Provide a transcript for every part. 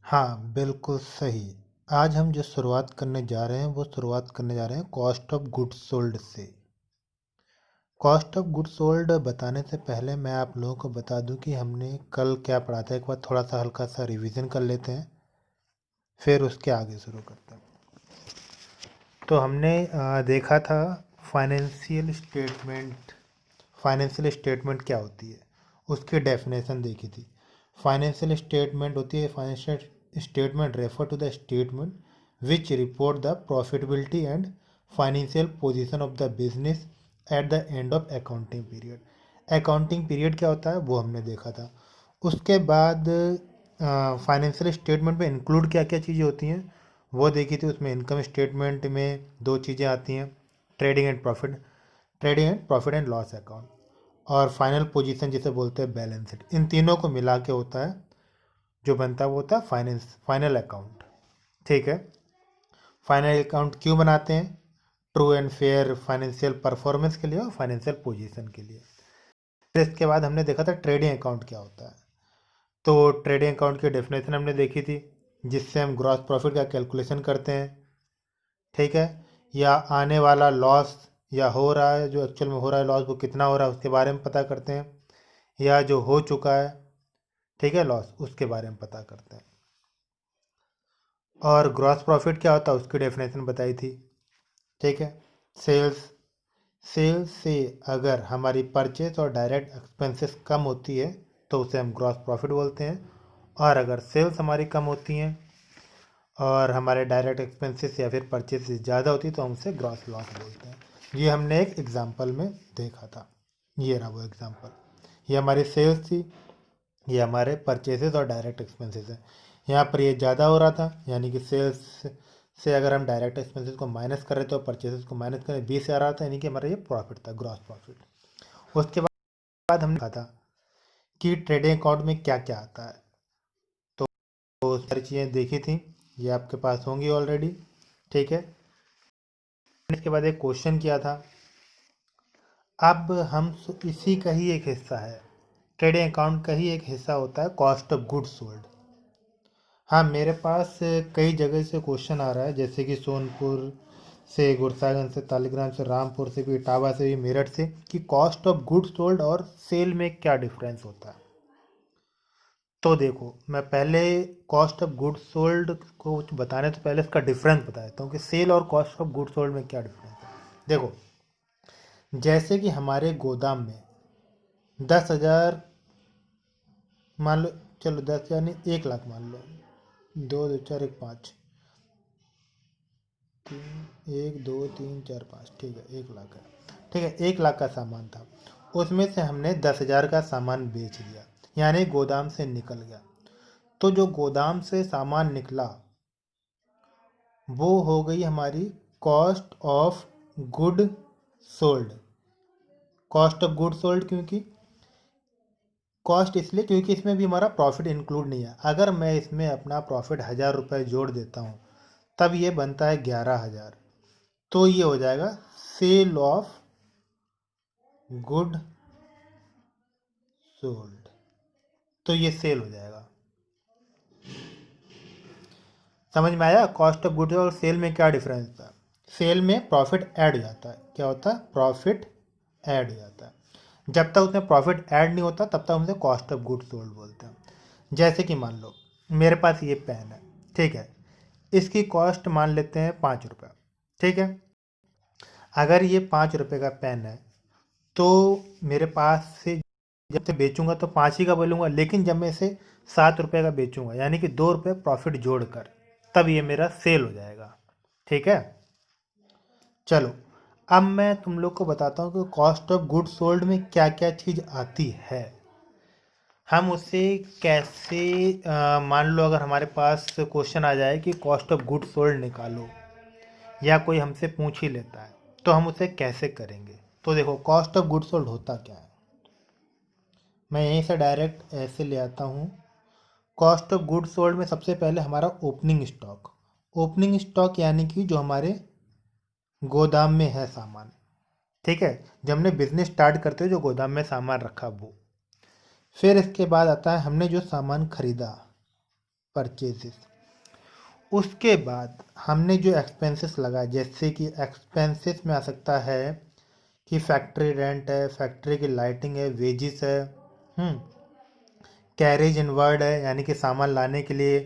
हाँ, बिल्कुल सही। आज हम जो शुरुआत करने जा रहे हैं वो शुरुआत करने जा रहे हैं कॉस्ट ऑफ गुड्स सोल्ड से। कॉस्ट ऑफ गुड्स सोल्ड बताने से पहले मैं आप लोगों को बता दूं कि हमने कल क्या पढ़ा था। एक बार थोड़ा सा हल्का सा रिवीजन कर लेते हैं, फिर उसके आगे शुरू करते हैं। तो हमने देखा था फाइनेंशियल स्टेटमेंट। फाइनेंशियल स्टेटमेंट क्या होती है, उसकी डेफिनेशन देखी थी। फाइनेंशियल स्टेटमेंट होती है, financial statement refer to the statement which report the profitability and financial position of the business at the end of accounting period. Accounting period क्या होता है वो हमने देखा था। उसके बाद फाइनेंशियल स्टेटमेंट में इंक्लूड क्या क्या चीज़ें होती हैं वो देखी थी। उसमें इनकम स्टेटमेंट में दो चीज़ें आती हैं, trading and profit and loss account, और फाइनल पोजीशन जिसे बोलते हैं बैलेंस शीट। इन तीनों को मिला के होता है जो बनता है वो होता है फाइनल अकाउंट। ठीक है, फाइनल अकाउंट क्यों बनाते हैं? True and fair financial performance के लिए और फाइनेंशियल पोजीशन के लिए। फिर इसके बाद हमने देखा था ट्रेडिंग अकाउंट क्या होता है। तो ट्रेडिंग अकाउंट की डेफिनेशन हमने देखी थी, जिससे हम ग्रॉस प्रॉफिट का कैलकुलेशन करते हैं। ठीक है, या आने वाला लॉस या हो रहा है जो एक्चुअल में हो रहा है लॉस वो कितना हो रहा है उसके बारे में पता करते हैं, या जो हो चुका है ठीक है लॉस उसके बारे में पता करते हैं। और ग्रॉस प्रॉफिट क्या होता है उसकी डेफिनेशन बताई थी। ठीक है, सेल्स सेल्स से अगर हमारी परचेज और डायरेक्ट एक्सपेंसेस कम होती है तो उसे हम ग्रॉस प्रॉफिट बोलते हैं, और अगर सेल्स हमारी कम होती हैं और हमारे डायरेक्ट एक्सपेंसेस या फिर परचेज ज़्यादा होती है तो हम उसे ग्रॉस लॉस बोलते हैं। ये हमने एक एग्जांपल में देखा था। ये रहा वो एग्जांपल, ये हमारी सेल्स थी, ये हमारे परचेसेस और डायरेक्ट एक्सपेंसेस हैं। यहाँ पर ये ज़्यादा हो रहा था, यानी कि सेल्स से अगर हम डायरेक्ट एक्सपेंसेस को माइनस कर रहे थे और परचेसेस को माइनस करें 20 से आ रहा था, यानी कि हमारा ये प्रॉफिट था, ग्रॉस प्रॉफिट। उसके बाद हमने कहा था कि ट्रेडिंग अकाउंट में क्या क्या आता है। तो सारी चीज़ें देखी थी, ये आपके पास होंगी ऑलरेडी। ठीक है, इसके बाद एक क्वेश्चन किया था। अब हम इसी का ही एक हिस्सा है, ट्रेडिंग अकाउंट का ही एक हिस्सा होता है कॉस्ट ऑफ गुड्स सोल्ड। हाँ, मेरे पास कई जगह से क्वेश्चन आ रहा है, जैसे कि सोनपुर से, गुरसागंज से, तालीग्राम से, रामपुर से भी, इटावा से भी, मेरठ से, कि कॉस्ट ऑफ गुड्स सोल्ड और सेल में क्या डिफरेंस होता है। तो देखो, मैं पहले कॉस्ट ऑफ गुड्स सोल्ड को बताने से पहले इसका डिफरेंस बता देता हूँ कि सेल और कॉस्ट ऑफ गुड्स सोल्ड में क्या डिफरेंस है। देखो, जैसे कि हमारे गोदाम में 10,000 मान लो, चलो 10 यानी 1 लाख मान लो, 2 2 4 1 5, 1 2 3 4 5, ठीक है 1 लाख है। ठीक है, 1 लाख का सामान था, उसमें से हमने 10,000 का सामान बेच दिया, यानी गोदाम से निकल गया। तो जो गोदाम से सामान निकला वो हो गई हमारी cost of good sold. Cost of good sold क्योंकि कॉस्ट इसलिए क्योंकि इसमें भी हमारा प्रॉफिट इंक्लूड नहीं है। अगर मैं इसमें अपना प्रॉफिट 1,000 रुपये जोड़ देता हूँ तब ये बनता है 11,000। तो ये हो जाएगा सेल ऑफ गुड सोल्ड। तो ये सेल हो जाएगा। समझ में आया कॉस्ट ऑफ गुड्स और सेल में क्या डिफरेंस था? सेल में प्रॉफिट ऐड हो जाता है। क्या होता है? प्रॉफिट ऐड हो जाता है। जब तक उसमें प्रॉफिट ऐड नहीं होता तब तक हम उसे कॉस्ट ऑफ गुड्स सोल्ड बोलते हैं। जैसे कि मान लो मेरे पास ये पेन है, ठीक है, इसकी कॉस्ट मान लेते हैं 5 रुपये। ठीक है, अगर ये 5 रुपये का पेन है तो मेरे पास से जब से बेचूंगा तो 5 ही का बोलूँगा, लेकिन जब मैं इसे 7 रुपये का बेचूंगा यानी कि 2 रुपये प्रॉफिट जोड़कर, तब ये मेरा सेल हो जाएगा। ठीक है, चलो अब मैं तुम लोग को बताता हूँ कि कॉस्ट ऑफ गुड्स सोल्ड में क्या क्या चीज़ आती है। हम उसे कैसे मान लो अगर हमारे पास क्वेश्चन आ जाए कि कॉस्ट ऑफ गुड्स सोल्ड निकालो, या कोई हमसे पूछ ही लेता है, तो हम उसे कैसे करेंगे। तो देखो, कॉस्ट ऑफ गुड्स सोल्ड होता क्या है, मैं यहीं से डायरेक्ट ऐसे ले आता हूँ। कॉस्ट ऑफ गुड्स सोल्ड में सबसे पहले हमारा ओपनिंग स्टॉक। ओपनिंग स्टॉक यानी कि जो हमारे गोदाम में है सामान। ठीक है, जब हमने बिजनेस स्टार्ट करते हुए जो गोदाम में सामान रखा वो। फिर इसके बाद आता है हमने जो सामान खरीदा, परचेजेस। उसके बाद हमने जो एक्सपेंसेस लगाए, जैसे कि एक्सपेंसेस में आ सकता है कि फैक्ट्री रेंट है, फैक्ट्री की लाइटिंग है, वेजिस है, कैरेज इनवर्ड है, यानी कि सामान लाने के लिए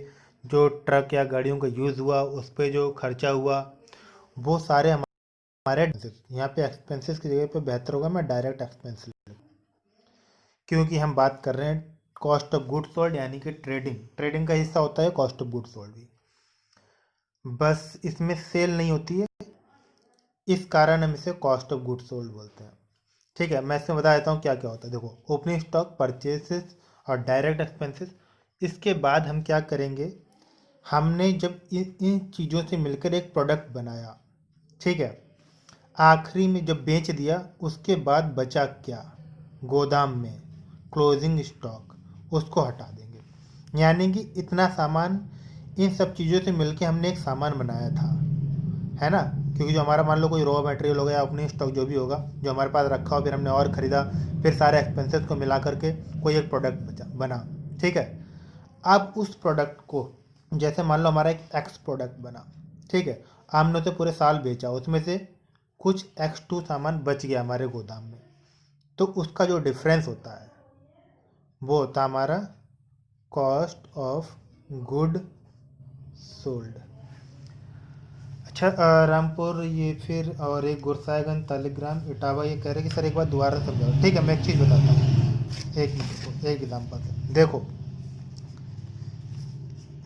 जो ट्रक या गाड़ियों का यूज़ हुआ उस पर जो खर्चा हुआ, वो सारे हमारे यहाँ पे एक्सपेंसेस की जगह पे बेहतर होगा मैं डायरेक्ट एक्सपेंस, क्योंकि हम बात कर रहे हैं कॉस्ट ऑफ गुड्स सोल्ड, यानी कि ट्रेडिंग का हिस्सा होता है कॉस्ट ऑफ गुड्स सोल्ड भी, बस इसमें सेल नहीं होती है, इस कारण हम इसे कॉस्ट ऑफ गुड्स सोल्ड बोलते हैं। ठीक है, मैं इसमें बता देता हूँ क्या क्या होता है। देखो, ओपनिंग स्टॉक, परचेसेस और डायरेक्ट एक्सपेंसेस। इसके बाद हम क्या करेंगे, हमने जब इन चीज़ों से मिलकर एक प्रोडक्ट बनाया, ठीक है, आखिरी में जब बेच दिया उसके बाद बचा क्या, गोदाम में क्लोजिंग स्टॉक, उसको हटा देंगे। यानी कि इतना सामान, इन सब चीज़ों से मिलके हमने एक सामान बनाया था, है ना, क्योंकि जो हमारा मान लो कोई रॉ मटेरियल हो गया, ओपनिंग स्टॉक जो भी होगा जो हमारे पास रखा हो, फिर हमने और ख़रीदा, फिर सारे एक्सपेंसेस को मिला करके कोई एक प्रोडक्ट बना। ठीक है, अब उस प्रोडक्ट को, जैसे मान लो हमारा एक एक्स प्रोडक्ट बना, ठीक है, हमने उसे पूरे साल बेचा, उसमें से कुछ X2 सामान बच गया हमारे गोदाम में, तो उसका जो डिफरेंस होता है वो होता है हमारा कॉस्ट ऑफ गुड सोल्ड। अच्छा, रामपुर ये फिर, और एक गुरसाईगंज, तालिग्राम, इटावा, ये कह रहे कि सर एक बार दोबारा समझाओ। ठीक है, मैं एक चीज़ बताता हूँ, एक मिनट, एक एग्जाम्पल से देखो।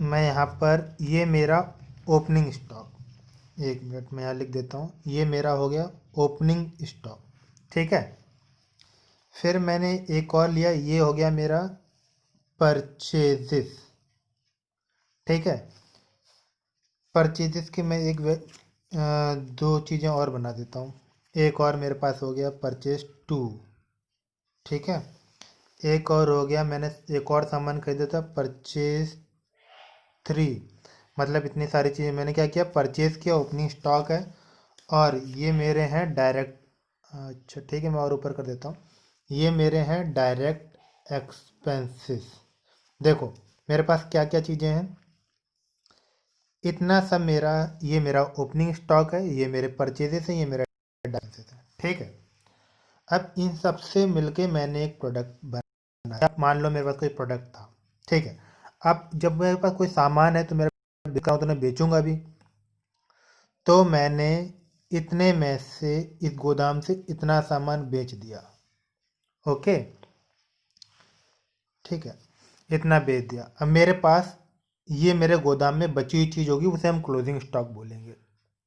मैं यहाँ पर, ये मेरा ओपनिंग स्टॉक, एक मिनट मैं यहाँ लिख देता हूँ, ये मेरा हो गया ओपनिंग स्टॉक, ठीक है। फिर मैंने एक और लिया, ये हो गया मेरा परचेजेस, ठीक है। परचेजेस की मैं दो चीज़ें और बना देता हूँ। एक और मेरे पास हो गया परचेज 2, ठीक है। एक और हो गया, मैंने एक और सामान खरीदा था परचेज 3। मतलब इतनी सारी चीज़ें मैंने क्या किया, परचेज किया, ओपनिंग स्टॉक है, और ये मेरे हैं डायरेक्ट, अच्छा ठीक है, मैं और ऊपर कर देता हूँ, ये मेरे हैं डायरेक्ट एक्सपेंसेस। देखो मेरे पास क्या क्या चीज़ें हैं, इतना सब मेरा, ये मेरा ओपनिंग स्टॉक है, ये मेरे परचेजेस हैं, ये मेरा डायरेक्ट है, ठीक है। अब इन सब से मिलके मैंने एक प्रोडक्ट बनाया। अब मान लो मेरे पास कोई प्रोडक्ट था, ठीक है। अब जब मेरे पास कोई सामान है तो मेरा बिका, तो मैं बेचूंगा भी, तो मैंने इतने में से इस गोदाम से इतना सामान बेच दिया, ओके, ठीक है, इतना बेच दिया। अब मेरे पास ये मेरे गोदाम में बची हुई चीज़ होगी, उसे हम क्लोजिंग स्टॉक बोलेंगे,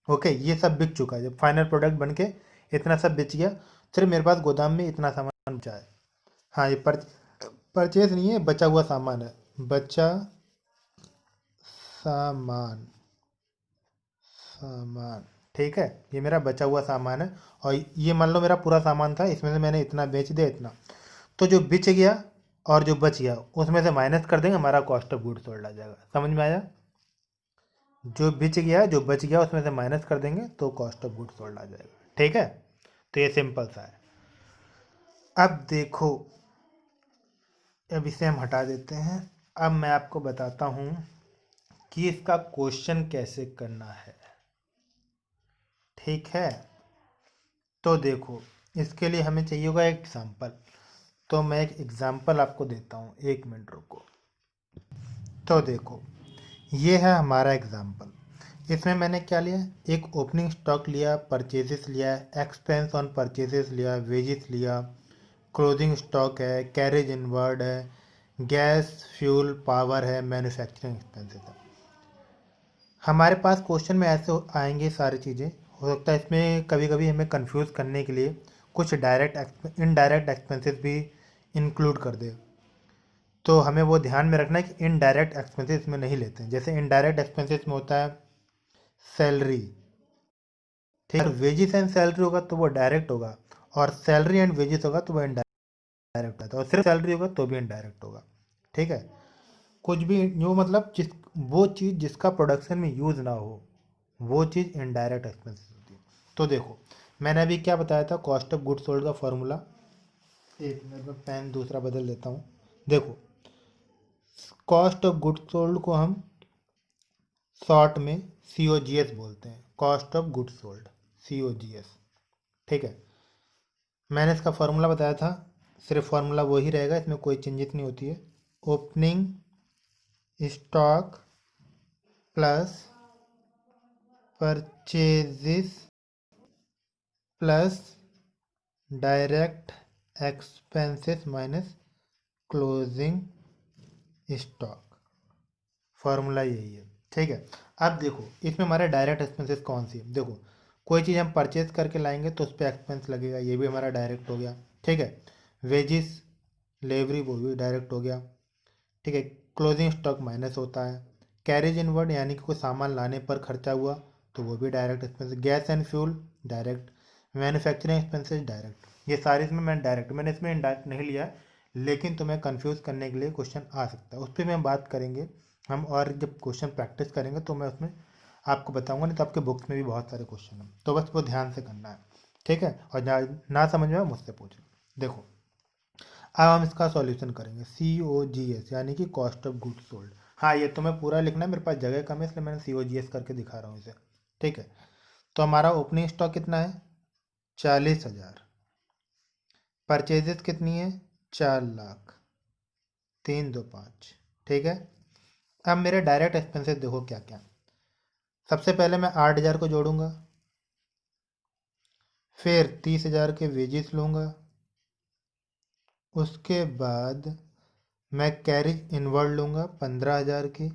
ओके। ये सब बिक चुका है, जब फाइनल प्रोडक्ट बन के इतना सब बिच गया, सिर्फ मेरे पास गोदाम में इतना सामान बचा है। हाँ, ये परचेज नहीं है, बचा हुआ सामान है, बचा सामान, सामान, ठीक है, ये मेरा बचा हुआ सामान है। और ये मान लो मेरा पूरा सामान था, इसमें से मैंने इतना बेच दिया, इतना, तो जो बिच गया और जो बच गया उसमें से माइनस कर देंगे, हमारा कॉस्ट ऑफ गुड्स सोल्ड आ जाएगा। समझ में आया, जो बिच गया जो बच गया उसमें से माइनस कर देंगे तो कॉस्ट ऑफ गुड्स सोल्ड आ जाएगा, ठीक है। तो ये सिंपल सा है। अब देखो, अब इसे हम हटा देते हैं। अब मैं आपको बताता हूँ कि इसका क्वेश्चन कैसे करना है, ठीक है। तो देखो, इसके लिए हमें चाहिए होगा एक एग्जाम्पल, तो मैं एक एग्जाम्पल आपको देता हूँ, एक मिनट रुको। तो देखो, ये है हमारा एग्जाम्पल। इसमें मैंने क्या लिया, एक ओपनिंग स्टॉक लिया, परचेजेस लिया, एक्सपेंस ऑन परचेजेस लिया, वेजेस लिया, क्लोजिंग स्टॉक है, कैरेज इनवर्ड है, गैस फ्यूल पावर है, मैन्युफैक्चरिंग एक्सपेंसेस है। हमारे पास क्वेश्चन में ऐसे आएंगे सारी चीज़ें, हो सकता है इसमें कभी कभी हमें कंफ्यूज करने के लिए कुछ डायरेक्ट इनडायरेक्ट एक्सपेंसेस भी इंक्लूड कर दे, तो हमें वो ध्यान में रखना है कि इनडायरेक्ट एक्सपेंसेस में नहीं लेते हैं। जैसे इनडायरेक्ट एक्सपेंसेस में होता है सैलरी, ठीक है, वेजेस एंड सैलरी होगा तो वो डायरेक्ट होगा, और सैलरी एंड वेजेस होगा तो वो इनडायरेक्ट होता है, और सिर्फ सैलरी होगा तो भी इनडायरेक्ट होगा, ठीक है। कुछ भी जो मतलब जिस, वो चीज़ जिसका प्रोडक्शन में यूज़ ना हो, वो चीज़ इनडायरेक्ट एक्सपेंसेस होती है। तो देखो, मैंने अभी क्या बताया था, कॉस्ट ऑफ गुड सोल्ड का फॉर्मूला, एक मिनट में पेन दूसरा बदल देता हूँ। देखो, कॉस्ट ऑफ गुड्स सोल्ड को हम शॉर्ट में COGS बोलते हैं, cost of goods sold, COGS। ठीक है, मैंने इसका फॉर्मूला बताया था, सिर्फ फार्मूला वही रहेगा, इसमें कोई चेंजेस नहीं होती है। Opening stock plus purchases plus direct expenses minus closing stock, formula यही है। ठीक है, अब देखो इसमें हमारे डायरेक्ट एक्सपेंसेस कौन सी है। देखो कोई चीज़ हम परचेज करके लाएंगे तो उस पर एक्सपेंस लगेगा, ये भी हमारा डायरेक्ट हो गया। ठीक है, वेजिस लेवरी वो भी डायरेक्ट हो गया। ठीक है, क्लोजिंग स्टॉक माइनस होता है। कैरेज इनवर्ड यानी कि कोई सामान लाने पर खर्चा हुआ तो वो भी direct expense. Gas and fuel direct. Manufacturing expenses direct. ये सारे इसमें मैंने इसमें इनडायरेक्ट नहीं लिया, लेकिन तुम्हें कंफ्यूज करने के लिए क्वेश्चन आ सकता है, उस पर मैं बात करेंगे हम, और जब क्वेश्चन प्रैक्टिस करेंगे तो मैं उसमें आपको बताऊंगा, नहीं तो आपके बुक्स में भी बहुत सारे क्वेश्चन हैं, तो बस वो ध्यान से करना है। ठीक है, और ना समझ में मुझसे पूछें। देखो अब हम इसका सॉल्यूशन करेंगे, COGS यानी कि कॉस्ट ऑफ गुड्स सोल्ड। हाँ ये तुम्हें पूरा लिखना है, मेरे पास जगह कम है इसलिए मैंने COGS करके दिखा रहा हूँ इसे। ठीक है, तो हमारा ओपनिंग स्टॉक कितना है, 40,000। परचेजेस कितनी है, 4,00,000, 325। ठीक है, अब मेरे डायरेक्ट एक्सपेंसेस देखो क्या क्या। सबसे पहले मैं 8,000 को जोड़ूंगा, फिर 30,000 के वेजेस लूँगा, उसके बाद मैं कैरेज इनवर्ड लूँगा 15,000 की,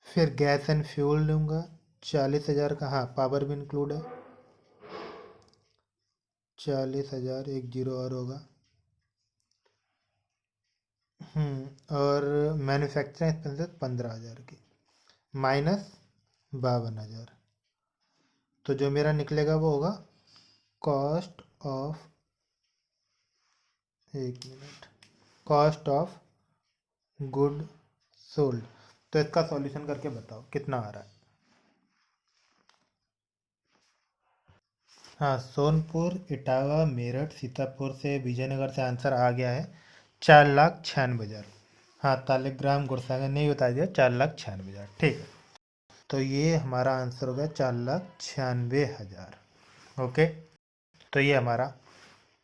फिर गैस एंड फ्यूल लूँगा 40,000 का, हाँ पावर भी इंक्लूड है, 40,000, एक जीरो और होगा। और मैन्युफैक्चरिंग एक्सपेंसेस 15,000 की माइनस 52,000, तो जो मेरा निकलेगा वो होगा कॉस्ट ऑफ, एक minute, cost of good sold. तो इसका सॉल्यूशन करके बताओ कितना आ रहा है। हाँ, सोनपुर, इटावा, मेरठ, सीतापुर से, विजयनगर से आंसर आ गया है 4,96,000। हाँ, तालिग्राम गुड़सागर नहीं बता दिया, 4,96,000। ठीक है, तो ये हमारा आंसर हो गया 4,96,000। ओके, तो ये हमारा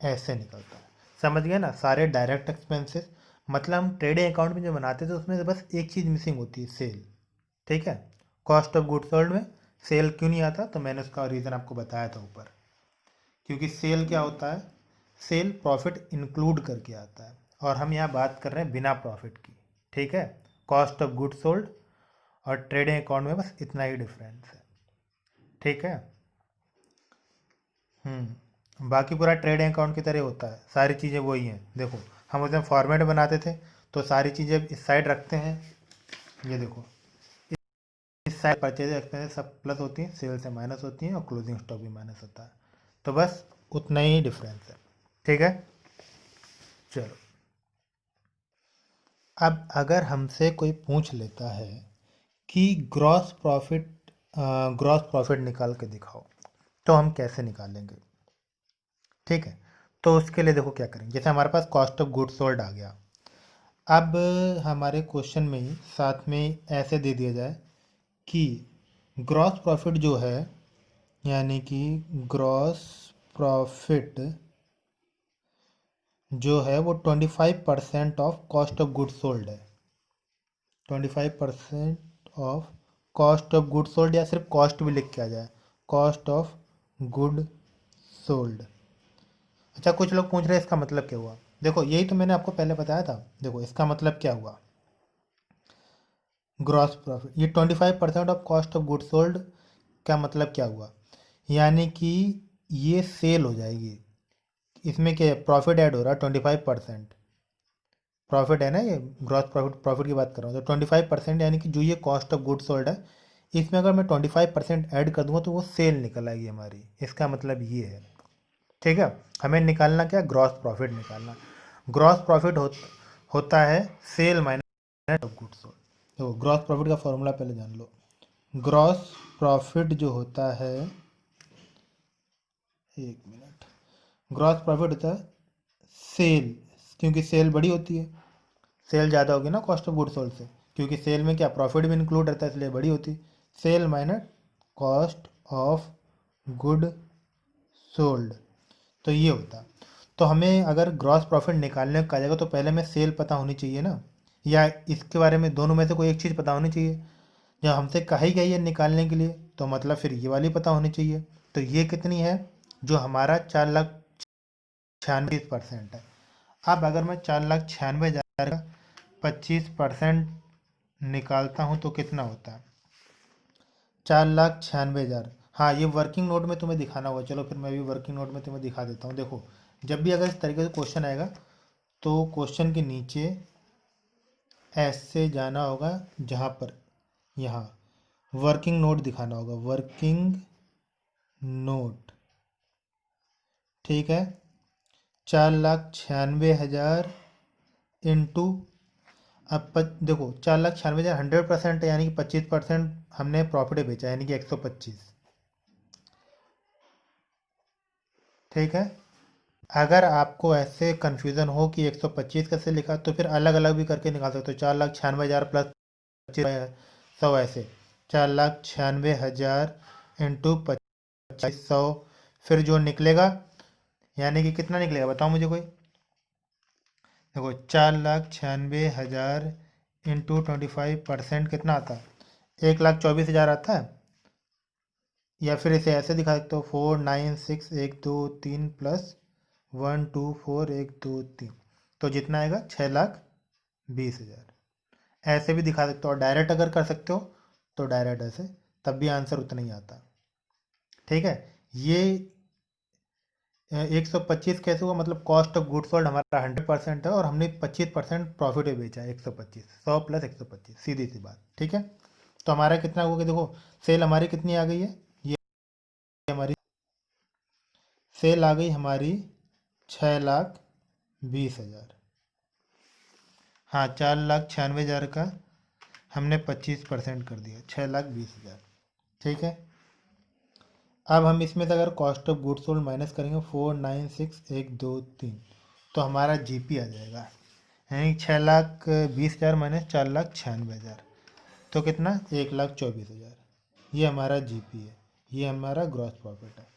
ऐसे निकलता है। समझ गए ना, सारे डायरेक्ट एक्सपेंसेस, मतलब हम ट्रेडिंग अकाउंट में जो बनाते थे उसमें बस एक चीज़ मिसिंग होती है, सेल। ठीक है, कॉस्ट ऑफ गुड्स सोल्ड में सेल क्यों नहीं आता, तो मैंने उसका रीज़न आपको बताया था ऊपर, क्योंकि सेल क्या होता है, सेल प्रॉफिट इंक्लूड करके आता है, और हम यहाँ बात कर रहे हैं बिना प्रॉफिट की। ठीक है, कॉस्ट ऑफ गुड्स सोल्ड और ट्रेडिंग अकाउंट में बस इतना ही डिफरेंस है। ठीक है, बाकी पूरा ट्रेडिंग अकाउंट की तरह होता है, सारी चीज़ें वही हैं। देखो हम उसमें फॉर्मेट बनाते थे तो सारी चीज़ें इस साइड रखते हैं, ये देखो इस साइड परचेज एक्सपेंसेस सब प्लस होती हैं, सेल से माइनस होती हैं, और क्लोजिंग स्टॉक भी माइनस होता है, तो बस उतना ही डिफरेंस है। ठीक है, चलो अब अगर हमसे कोई पूछ लेता है कि ग्रॉस प्रॉफिट निकाल के दिखाओ, तो हम कैसे निकालेंगे। ठीक है, तो उसके लिए देखो क्या करेंगे, जैसे हमारे पास कॉस्ट ऑफ गुड्स सोल्ड आ गया, अब हमारे क्वेश्चन में ही साथ में ऐसे दे दिया जाए कि ग्रॉस प्रॉफिट जो है, यानी कि ग्रॉस प्रॉफिट जो है वो 25% of cost of goods sold है। 25% of cost of good sold, या सिर्फ कॉस्ट भी लिख के आ जाए, कॉस्ट ऑफ गुड सोल्ड। अच्छा, कुछ लोग पूछ रहे हैं इसका मतलब क्या हुआ। देखो यही तो मैंने आपको पहले बताया था, देखो इसका मतलब क्या हुआ, ग्रॉस प्रॉफिट, ये 25% of cost of good sold का मतलब क्या हुआ, यानी कि ये सेल हो जाएगी, इसमें क्या प्रॉफिट ऐड हो रहा है 25%, प्रॉफिट है ना, ये ग्रॉस प्रॉफिट की बात कर रहा हूँ, तो 25%, यानी कि जो ये कॉस्ट ऑफ गुड सोल्ड है, इसमें अगर मैं 25% ऐड कर दूंगा तो वो सेल निकल आएगी हमारी, इसका मतलब ये है। ठीक है, हमें निकालना क्या, ग्रॉस प्रॉफिट निकालना। ग्रॉस प्रॉफिट होता है sale minus of good sold. तो ग्रॉस प्रॉफिट का फॉर्मूला पहले जान लो। ग्रॉस प्रॉफिट जो होता है, एक मिनट, ग्रॉस प्रॉफिट होता है सेल, क्योंकि सेल बड़ी होती है, सेल ज़्यादा होगी ना कॉस्ट ऑफ गुड सोल्ड से, क्योंकि सेल में क्या प्रॉफिट भी इंक्लूड रहता है, इसलिए बड़ी होती। Sale minus cost of good sold, तो ये होता। तो हमें अगर ग्रॉस प्रॉफिट निकालने का कहा जाएगा तो पहले हमें सेल पता होनी चाहिए ना, या इसके बारे में दोनों में से कोई एक चीज़ पता होनी चाहिए। जब हमसे कही गई है निकालने के लिए तो मतलब फिर ये वाली पता होनी चाहिए। तो ये कितनी है, जो हमारा 4,96,000 है। अब अगर मैं 4,96,000 का 25% निकालता हूँ तो कितना होता है, 4,96,000। हाँ, ये वर्किंग नोट में तुम्हें दिखाना होगा। चलो फिर मैं भी वर्किंग नोट में तुम्हें दिखा देता हूँ। देखो, जब भी अगर इस तरीके से क्वेश्चन आएगा तो क्वेश्चन के नीचे ऐसे जाना होगा, जहाँ पर यहाँ वर्किंग नोट दिखाना होगा, वर्किंग नोट। ठीक है, 4,96,000 इंटू, अब देखो 4,96,000 100% है, यानी कि 25% हमने प्रॉफिट बेचा, यानी कि 125। ठीक है, अगर आपको ऐसे कन्फ्यूज़न हो कि 125 कैसे लिखा, तो फिर अलग अलग भी करके निकाल सकते हो। 4,96,000 प्लस 25,100, ऐसे 4,96,000 इंटू 25,100, फिर जो निकलेगा, यानी कि कितना निकलेगा बताओ मुझे कोई। देखो 4,96,000 इंटू 25% कितना आता है, 1,24,000 आता है। या फिर इसे ऐसे दिखा सकते हो, 4,96,123 प्लस 1,24,123, तो जितना आएगा 6,20,000। ऐसे भी दिखा सकते हो, और डायरेक्ट अगर कर सकते हो तो डायरेक्ट ऐसे, तब भी आंसर उतना ही आता। ठीक है, ये 125 कैसे हुआ, मतलब कॉस्ट ऑफ गुड्स सोल्ड हमारा 100% है और हमने 25% प्रॉफिट में बेचा है। 125, 100 प्लस 125, सीधी सी बात। ठीक है, तो हमारा कितना होगा, देखो सेल हमारी कितनी आ गई है, ये हमारी सेल आ गई हमारी 6,20,000। हाँ, 4,96,000 का हमने 25% कर दिया, 6,20,000। ठीक है, अब हम इसमें से अगर cost of goods sold minus करेंगे 4,96,123, तो हमारा जीपी आ जाएगा, यानी 6,20,000 माइनस 4,96,000, तो कितना, 1,24,000। ये हमारा जीपी है, ये हमारा ग्रॉस प्रॉफिट है।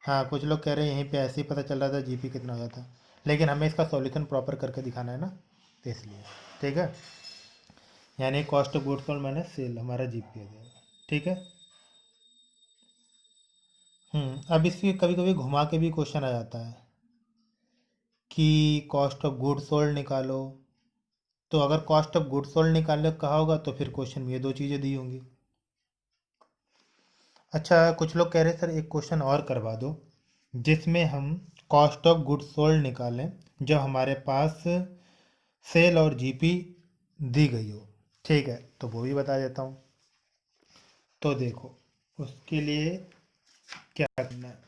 हाँ, कुछ लोग कह रहे हैं यहीं पे ऐसे ही पता चल रहा था जीपी कितना हो जाता, लेकिन हमें इसका सॉल्यूशन प्रॉपर करके दिखाना है ना, तो इसलिए। ठीक है, यानी cost of goods sold minus cell, हमारा जीपी आ जाएगा। ठीक है, अब इसकी कभी कभी घुमा के भी क्वेश्चन आ जाता है कि कॉस्ट ऑफ गुड सोल्ड निकालो। तो अगर कॉस्ट ऑफ गुड सोल्ड निकालने को कहा होगा तो फिर क्वेश्चन में ये दो चीज़ें दी होंगी। अच्छा, कुछ लोग कह रहे हैं सर एक क्वेश्चन और करवा दो जिसमें हम कॉस्ट ऑफ गुड सोल्ड निकालें जब हमारे पास सेल और जीपी दी गई हो। ठीक है, तो वो भी बता देता हूँ। तो देखो, उसके लिए क्या करना है,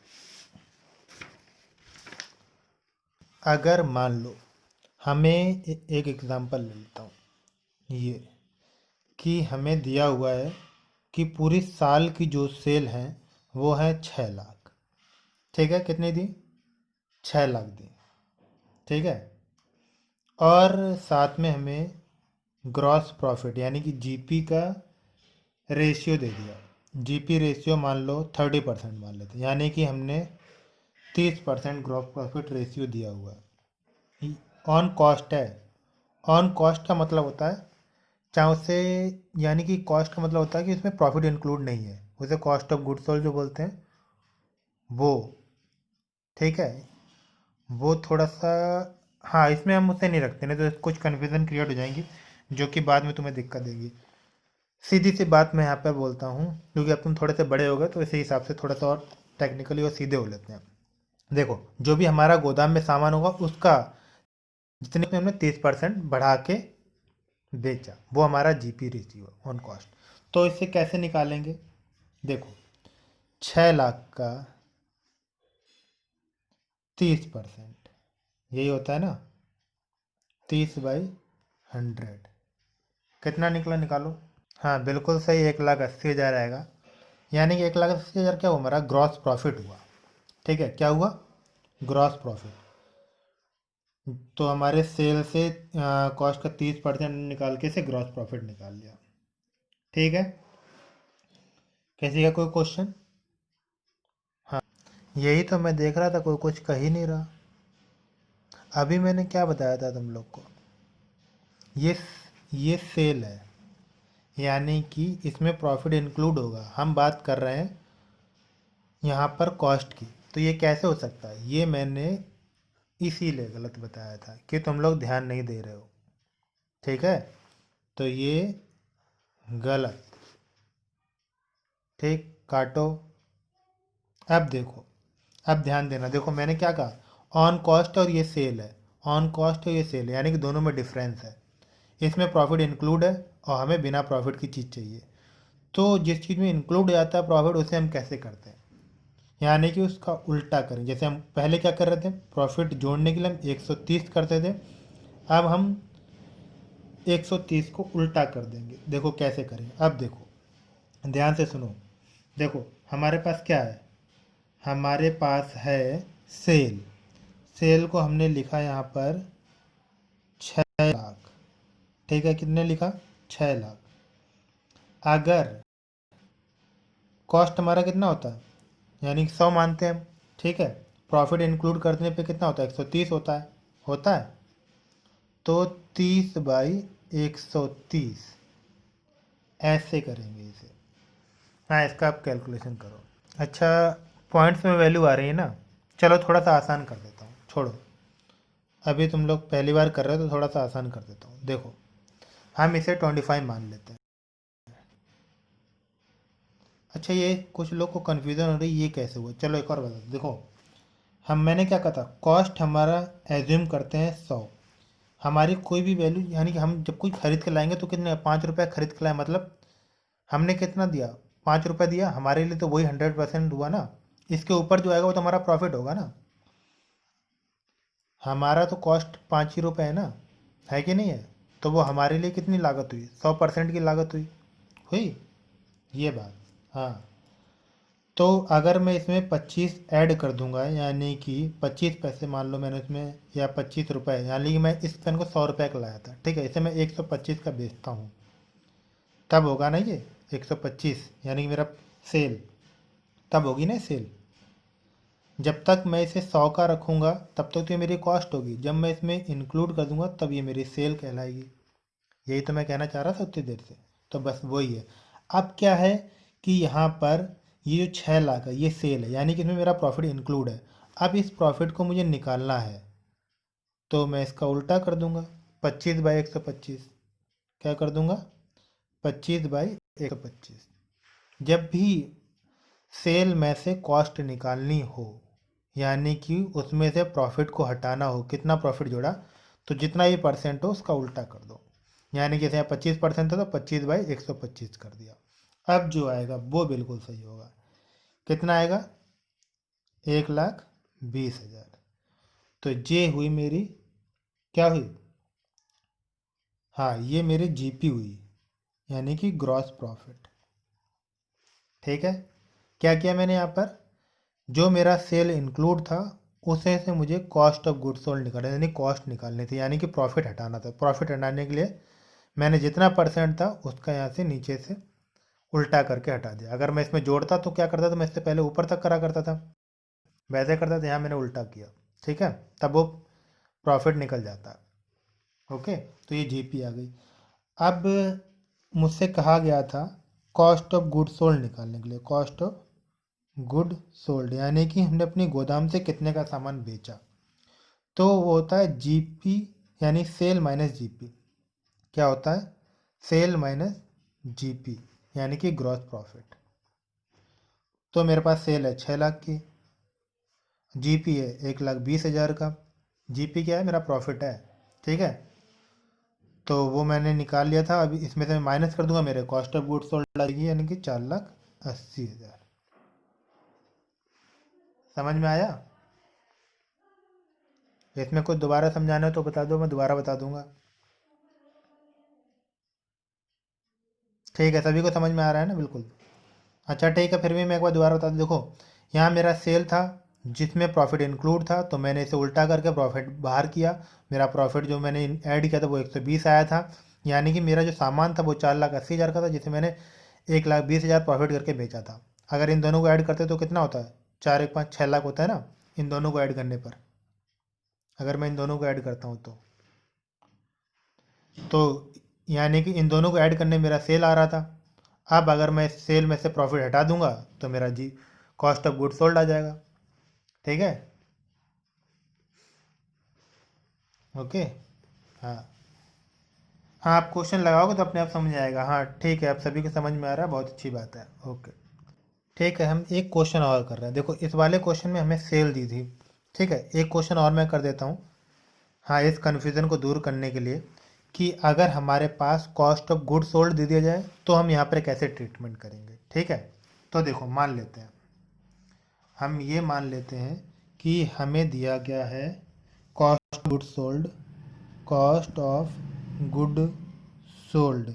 अगर मान लो हमें एक एग्जांपल ले लेता हूँ, ये कि हमें दिया हुआ है कि पूरी साल की जो सेल है वो है 6 लाख। ठीक है, कितनी दी, 6 लाख दी। ठीक है, और साथ में हमें ग्रॉस प्रॉफिट यानी कि जीपी का रेशियो दे दिया। जीपी रेशियो मान लो 30% मान लेते, यानी कि हमने 30% ग्रॉस प्रॉफिट रेशियो दिया हुआ है। ऑन कॉस्ट है, ऑन कॉस्ट का मतलब होता है, चाहे उसे, यानी कि कॉस्ट का मतलब होता है कि इसमें प्रॉफिट इंक्लूड नहीं है, उसे कॉस्ट ऑफ गुड्स सोल्ड जो बोलते हैं वो। ठीक है, वो थोड़ा सा, हाँ इसमें हम उसे नहीं रखते, नहीं तो कुछ कन्फ्यूज़न क्रिएट हो जाएंगी जो कि बाद में तुम्हें दिक्कत देगी। सीधी सी बात मैं यहाँ पर बोलता हूँ, क्योंकि अब तुम थोड़े से बड़े हो गए तो इसी हिसाब से थोड़ा सा और टेक्निकली और सीधे हो लेते हैं। देखो, जो भी हमारा गोदाम में सामान होगा उसका जितने में हमने 30% बढ़ा के बेचा, वो हमारा जीपी रेशियो ऑन कॉस्ट। तो इसे कैसे निकालेंगे, देखो 6 लाख का 30%, यही होता है ना, 30/100, कितना निकला निकालो। हाँ बिल्कुल सही, 1,80,000 आएगा, यानी कि 1,80,000 क्या हुआ, हमारा ग्रॉस प्रॉफिट हुआ। ठीक है, क्या हुआ, ग्रॉस प्रॉफिट। तो हमारे सेल से कॉस्ट का 30% निकाल के इसे ग्रॉस प्रॉफिट निकाल लिया। ठीक है, किसी का कोई क्वेश्चन? हाँ, यही तो मैं देख रहा था, कोई कुछ कह ही नहीं रहा। अभी मैंने क्या बताया था तुम लोग को? ये ये सेल है, यानी कि इसमें प्रॉफिट इंक्लूड होगा। हम बात कर रहे हैं यहाँ पर कॉस्ट की, तो ये कैसे हो सकता है? ये मैंने इसीलिए गलत बताया था कि तुम लोग ध्यान नहीं दे रहे हो। ठीक है, तो ये गलत। ठीक, काटो। अब देखो, अब ध्यान देना, देखो मैंने क्या कहा, ऑन कॉस्ट और ये सेल है। ऑन कॉस्ट और ये सेल है, यानी कि दोनों में डिफरेंस है। इसमें प्रॉफिट इंक्लूड है और हमें बिना प्रॉफिट की चीज़ चाहिए। तो जिस चीज़ में इंक्लूड हो जाता है प्रॉफिट, उसे हम कैसे करते हैं? यानी कि उसका उल्टा करें। जैसे हम पहले क्या कर रहे थे, प्रॉफिट जोड़ने के लिए हम 130 करते थे, अब हम 130 को उल्टा कर देंगे। देखो कैसे करेंगे, अब देखो ध्यान से सुनो। देखो हमारे पास क्या है, हमारे पास है सेल। सेल को हमने लिखा यहाँ पर 6 लाख। ठीक है, कितने लिखा? 6 लाख। अगर कॉस्ट हमारा कितना होता है, यानी कि 100 मानते हैं हम। ठीक है, प्रॉफिट इंक्लूड करने पे कितना होता है? 130 होता है। होता है, तो 30/130 ऐसे करेंगे इसे। हाँ, इसका आप कैलकुलेशन करो। अच्छा, पॉइंट्स में वैल्यू आ रही है ना? चलो थोड़ा सा आसान कर देता हूँ, छोड़ो। अभी तुम लोग पहली बार कर रहे हो तो थोड़ा सा आसान कर देता हूँ। देखो हम इसे 25 मान लेते हैं। अच्छा, ये कुछ लोग को कन्फ्यूज़न हो रही है, ये कैसे हुआ? चलो एक और बता दो। देखो हम, मैंने क्या कहा था, कॉस्ट हमारा एज्यूम करते हैं 100। हमारी कोई भी वैल्यू, यानी कि हम जब कोई खरीद के लाएंगे तो कितने, 5 रुपये खरीद के लाए, मतलब हमने कितना दिया? 5 रुपये दिया। हमारे लिए तो वही 100% हुआ ना। इसके ऊपर जो आएगा वो तो हमारा प्रॉफिट होगा ना। हमारा तो कॉस्ट 5 ही रुपये है ना, है कि नहीं है? तो वो हमारे लिए कितनी लागत हुई? 100% की लागत हुई। हुई ये बात। हाँ, तो अगर मैं इसमें 25 ऐड कर दूंगा, यानी कि 25 पैसे मान लो मैंने इसमें, या 25 रुपये, यानी कि मैं इस पेन को 100 रुपये का लाया था। ठीक है, इसे मैं 125 का बेचता हूँ, तब होगा ना ये 125, यानी कि मेरा सेल, तब होगी ना सेल। जब तक मैं इसे 100 का रखूँगा तब तक तो ये मेरी कॉस्ट होगी। जब मैं इसमें इंक्लूड कर दूंगा तब ये मेरी सेल कहलाएगी। यही तो मैं कहना चाह रहा था उतनी देर से। तो बस वही है। अब क्या है कि यहाँ पर ये जो 6 लाख है ये सेल है, यानी कि इसमें मेरा प्रॉफिट इंक्लूड है। अब इस प्रॉफिट को मुझे निकालना है, तो मैं इसका उल्टा कर दूंगा। 25/125 क्या कर दूंगा? 25/125। जब भी सेल में से कॉस्ट निकालनी हो, यानी कि उसमें से प्रॉफिट को हटाना हो, कितना प्रॉफिट जोड़ा, तो जितना भी परसेंट हो उसका उल्टा कर दो। यानी कि जैसे यहाँ 25% था तो 25/125 कर दिया। अब जो आएगा वो बिल्कुल सही होगा। कितना आएगा? 1,20,000। तो ये हुई मेरी, क्या हुई? हाँ, ये मेरी जीपी हुई, यानी कि ग्रॉस प्रॉफिट। ठीक है, क्या किया मैंने यहाँ पर? जो मेरा सेल इंक्लूड था उसे से मुझे कॉस्ट ऑफ गुड्स सोल्ड निकालना, यानी कॉस्ट निकालनी थी, यानी कि प्रॉफिट हटाना था। प्रॉफिट हटाने के लिए मैंने जितना परसेंट था उसका यहाँ से नीचे से उल्टा करके हटा दिया। अगर मैं इसमें जोड़ता तो क्या करता था, मैं इससे पहले ऊपर तक करा करता था, वैसे करता था। यहाँ मैंने उल्टा किया। ठीक है, तब वो प्रॉफिट निकल जाता। ओके, तो ये जीपी आ गई। अब मुझसे कहा गया था कॉस्ट ऑफ गुड सोल्ड निकालने के लिए। कॉस्ट ऑफ गुड सोल्ड, यानी कि हमने अपनी गोदाम से कितने का सामान बेचा, तो वो होता है जीपी, यानी सेल माइनस जीपी। क्या होता है? सेल माइनस जीपी, यानी कि ग्रॉस प्रॉफिट। तो मेरे पास सेल है 6 लाख की, जीपी है 1,20,000 का। जीपी क्या है? मेरा प्रॉफिट है। ठीक है, तो वो मैंने निकाल लिया था। अभी इसमें से मैं माइनस कर दूंगा, मेरे कॉस्ट ऑफ गुड्स सोल्ड लगेगी, यानी कि 4,80,000। समझ में आया? इसमें कुछ दोबारा समझाना है तो बता दो, मैं दोबारा बता दूंगा। ठीक है, सभी को समझ में आ रहा है ना? बिल्कुल। अच्छा ठीक है, फिर भी मैं एक बार दोबारा बता दूं। देखो यहाँ मेरा सेल था जिसमें प्रॉफिट इंक्लूड था, तो मैंने इसे उल्टा करके प्रॉफिट बाहर किया। मेरा प्रॉफिट जो मैंने ऐड किया था वो 120 आया था, यानी कि मेरा जो सामान था वो 4,80,000 का था, जिसे मैंने 1,20,000 प्रॉफिट करके बेचा था। अगर इन दोनों को ऐड करते तो कितना होता है? 4 1 5 6 लाख होता है ना, इन दोनों को ऐड करने पर। अगर मैं इन दोनों को ऐड करता हूँ तो यानी कि इन दोनों को ऐड करने मेरा सेल आ रहा था। अब अगर मैं इस सेल में से प्रॉफिट हटा दूंगा तो मेरा जी कॉस्ट ऑफ गुड सोल्ड आ जाएगा। ठीक है, ओके। हाँ हाँ, आप क्वेश्चन लगाओगे तो अपने आप समझ आएगा। हाँ ठीक है, आप सभी को समझ में आ रहा है, बहुत अच्छी बात है। ओके, ठीक है, हम एक क्वेश्चन और कर रहे हैं। देखो, इस वाले क्वेश्चन में हमें सेल दी थी। ठीक है, एक क्वेश्चन और मैं कर देता हूँ। हाँ, इस कन्फ्यूज़न को दूर करने के लिए कि अगर हमारे पास कॉस्ट ऑफ गुड सोल्ड दे दिया जाए तो हम यहाँ पर कैसे ट्रीटमेंट करेंगे। ठीक है, तो देखो, मान लेते हैं, हम ये मान लेते हैं कि हमें दिया गया है cost good sold, cost of good sold,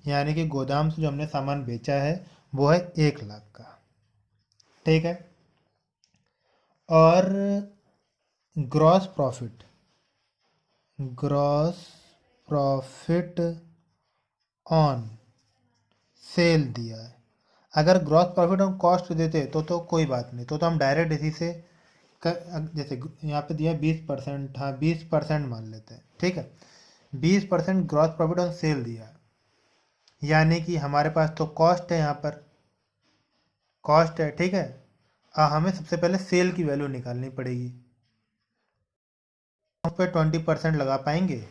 यानी कि गोदाम से जो हमने सामान बेचा है वो है 1 लाख का। ठीक है, और gross profit, gross profit on sale दिया है। अगर ग्रॉस प्रॉफिट ऑन कॉस्ट देते तो कोई बात नहीं, तो हम डायरेक्ट इसी से जैसे यहाँ पे दिया 20%, हाँ 20% मान लेते हैं। ठीक है, 20% ग्रॉस प्रॉफिट ऑन सेल दिया है, यानी कि हमारे पास तो कॉस्ट है, यहाँ पर कॉस्ट है। ठीक है, हमें सबसे पहले सेल की वैल्यू निकालनी पड़ेगी। उस पर 20% लगा पाएंगे।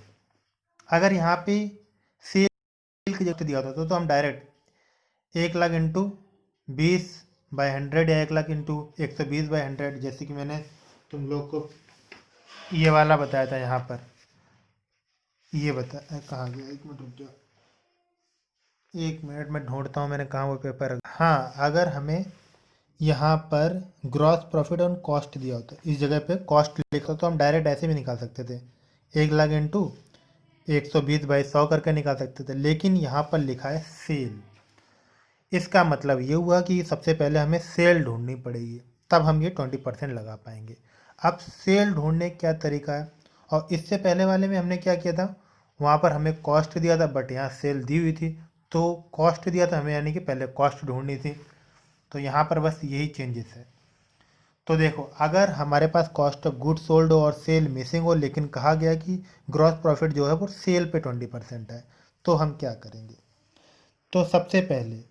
अगर यहाँ पे सेल की जगह दिया होता तो हम डायरेक्ट 1 लाख इंटू 20/100 या 1 लाख इंटू 120/100, जैसे कि मैंने तुम लोग को ये वाला बताया था यहाँ पर। ये बता कहाँ गया, एक मिनट रुक जाओ, एक मिनट में ढूंढता हूँ मैंने कहाँ वो पेपर। हाँ, अगर हमें यहाँ पर ग्रॉस प्रॉफिट ऑन कॉस्ट दिया होता, इस जगह पे कॉस्ट लिखा तो हम डायरेक्ट ऐसे भी निकाल सकते थे, 1 लाख इंटू 120/100 करके निकाल सकते थे, लेकिन यहाँ पर लिखा है सेल। इसका मतलब ये हुआ कि सबसे पहले हमें सेल ढूंढनी पड़ेगी, तब हम ये 20% लगा पाएंगे। अब सेल ढूंढने का क्या तरीका है, और इससे पहले वाले में हमने क्या किया था, वहाँ पर हमें कॉस्ट दिया था बट यहाँ सेल दी हुई थी, तो कॉस्ट दिया था हमें, यानी कि पहले कॉस्ट ढूंढनी थी। तो यहाँ पर बस यही चेंजेस है। तो देखो, अगर हमारे पास कॉस्ट ऑफ गुड सोल्ड हो और सेल मिसिंग हो, लेकिन कहा गया कि ग्रॉस प्रॉफिट जो है वो सेल पे 20% है, तो हम क्या करेंगे। तो सबसे पहले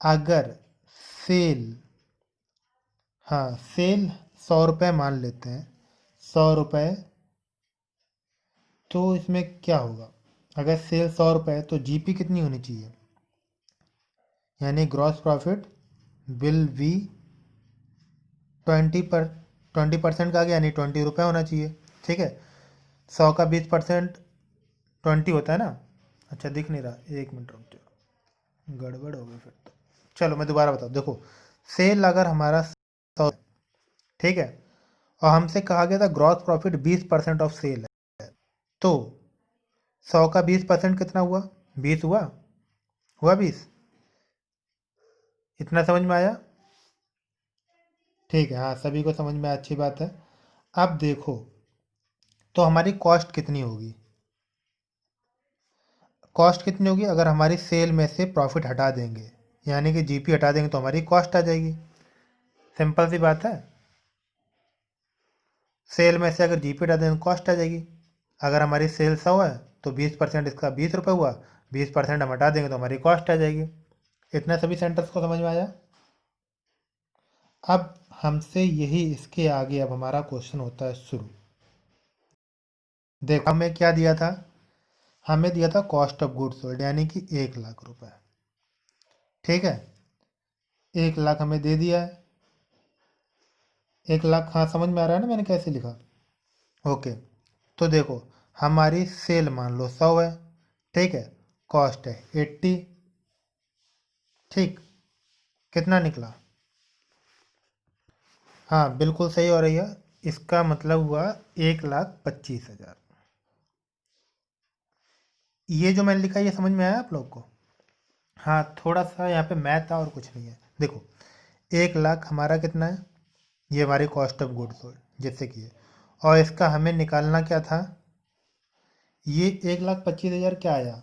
अगर सेल, हाँ सेल 100 रुपये मान लेते हैं, 100 रुपये, तो इसमें क्या होगा, अगर सेल 100 रुपये है तो जीपी कितनी होनी चाहिए, यानी ग्रॉस प्रॉफिट विल बी 20% का आ गया, यानी 20 रुपये होना चाहिए। ठीक है, 100 का 20% 20 होता है ना। अच्छा, दिख नहीं रहा, एक मिनट रुक जाओ, गड़बड़ हो गई फिर तो। चलो मैं दोबारा बताऊँ, देखो, सेल अगर हमारा 100, ठीक है, और हमसे कहा गया था ग्रॉस प्रॉफिट 20% ऑफ सेल है, तो 100 का 20% कितना हुआ, 20 हुआ, 20। इतना समझ में आया? ठीक है, हाँ सभी को समझ में आया, अच्छी बात है। अब देखो, तो हमारी कॉस्ट कितनी होगी, कॉस्ट कितनी होगी, अगर हमारी सेल में से प्रॉफिट हटा देंगे, यानी कि जीपी हटा देंगे, तो हमारी कॉस्ट आ जाएगी। सिंपल सी बात है, सेल में से अगर जीपी हटा देंगे कॉस्ट आ जाएगी। अगर हमारी सेल 100 है तो 20% इसका 20 रुपये हुआ, 20% हम हटा देंगे तो हमारी कॉस्ट आ जाएगी। इतना सभी सेंटेंस को समझ में आया? अब हमसे यही इसके आगे अब हमारा क्वेश्चन होता है शुरू। देखो, हमें क्या दिया था, हमें दिया था कॉस्ट ऑफ गुड्स सोल्ड, यानी कि 1 लाख रुपए। ठीक है, 1 लाख हमें दे दिया है, 1 लाख, हाँ समझ में आ रहा है ना मैंने कैसे लिखा। ओके, तो देखो, हमारी सेल मान लो 100 है, ठीक है, कॉस्ट है 80। ठीक, कितना निकला, हाँ बिल्कुल सही हो रही है, इसका मतलब हुआ 1,25,000। ये जो मैंने लिखा ये समझ में आया आप लोग को? हाँ, थोड़ा सा यहाँ पे मैथ था और कुछ नहीं है। देखो, 1 लाख हमारा कितना है, ये हमारी कॉस्ट ऑफ गुड्स सोल्ड जैसे कि है। और इसका हमें निकालना क्या था, ये 1,25,000 क्या आया,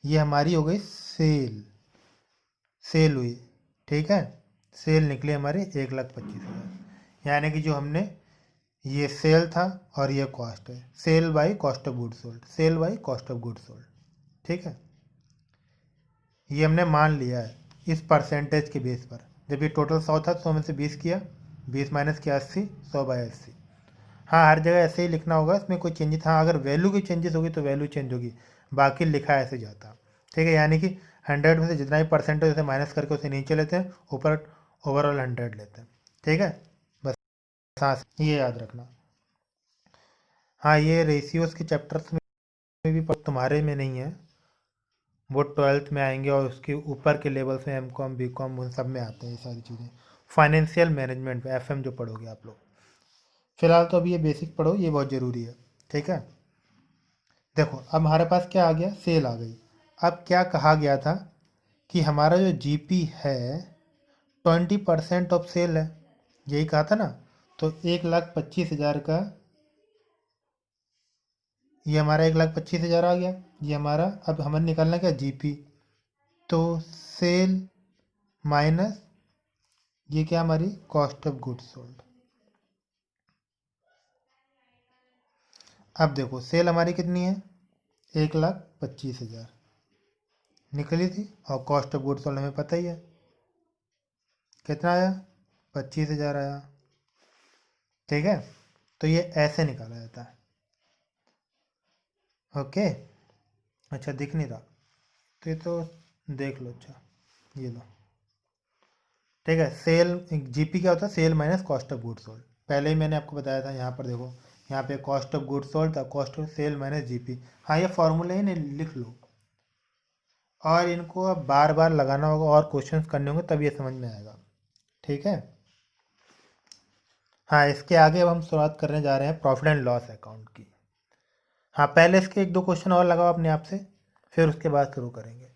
ये हमारी हो गई सेल, सेल हुई, ठीक है, सेल निकली हमारी 1,25,000, यानी कि जो हमने ये सेल था और ये कॉस्ट है, sale by cost of goods sold, sale by cost of goods sold, ठीक है। ये हमने मान लिया है इस परसेंटेज के बेस पर, जब ये टोटल 100 था 100 में से 20 किया, 20 माइनस किया 80, 100/80। हाँ हर जगह ऐसे ही लिखना होगा, इसमें कोई चेंजेस, हाँ अगर वैल्यू की चेंजेस होगी तो वैल्यू चेंज होगी, बाकी लिखा ऐसे जाता, ठीक है। यानी कि 100 में से जितना भी परसेंटेज उसे माइनस करके उसे नीचे लेते हैं, ऊपर ओवरऑल 100 लेते हैं, ठीक है। बस हाँ ये याद रखना। हाँ ये रेशियोज़ के चैप्टर्स में भी तुम्हारे में नहीं है, वो 12th में आएंगे और उसके ऊपर के लेवल्स में M.Com B.Com उन सब में आते हैं ये सारी चीज़ें। फाइनेंशियल मैनेजमेंट में FM जो पढ़ोगे आप लोग, फिलहाल तो अभी ये बेसिक पढ़ो, ये बहुत ज़रूरी है, ठीक है। देखो अब हमारे पास क्या आ गया, सेल आ गई। अब क्या कहा गया था कि हमारा जो GP है 20% ऑफ सेल है, यही कहा था ना। तो 1,25,000 का, ये हमारा 1,25,000 आ गया, ये हमारा, अब हमें निकालना क्या, GP, तो सेल माइनस ये क्या हमारी कॉस्ट ऑफ गुड्स सोल्ड। अब देखो सेल हमारी कितनी है, 1,25,000 निकली थी, और कॉस्ट ऑफ गुड्स सोल्ड हमें पता ही है कितना आया, 25,000 आया, ठीक है। तो ये ऐसे निकाला जाता है, ओके। अच्छा दिख नहीं रहा तो ये तो देख लो, अच्छा ये लो, ठीक है। सेल GP क्या होता है, sale minus cost of goods sold, पहले ही मैंने आपको बताया था, यहाँ पर देखो, यहाँ पे कॉस्ट ऑफ गुड्स सोल्ड था, cost of sale minus GP। हाँ ये फॉर्मूले ही नहीं लिख लो, और इनको अब बार बार लगाना होगा और क्वेश्चंस करने होंगे तब ये समझ में आएगा, ठीक है। हाँ इसके आगे अब हम शुरुआत करने जा रहे हैं प्रॉफिट एंड लॉस अकाउंट की। हाँ पहले इसके 1-2 क्वेश्चन और लगाओ अपने आप से, फिर उसके बाद शुरू करेंगे।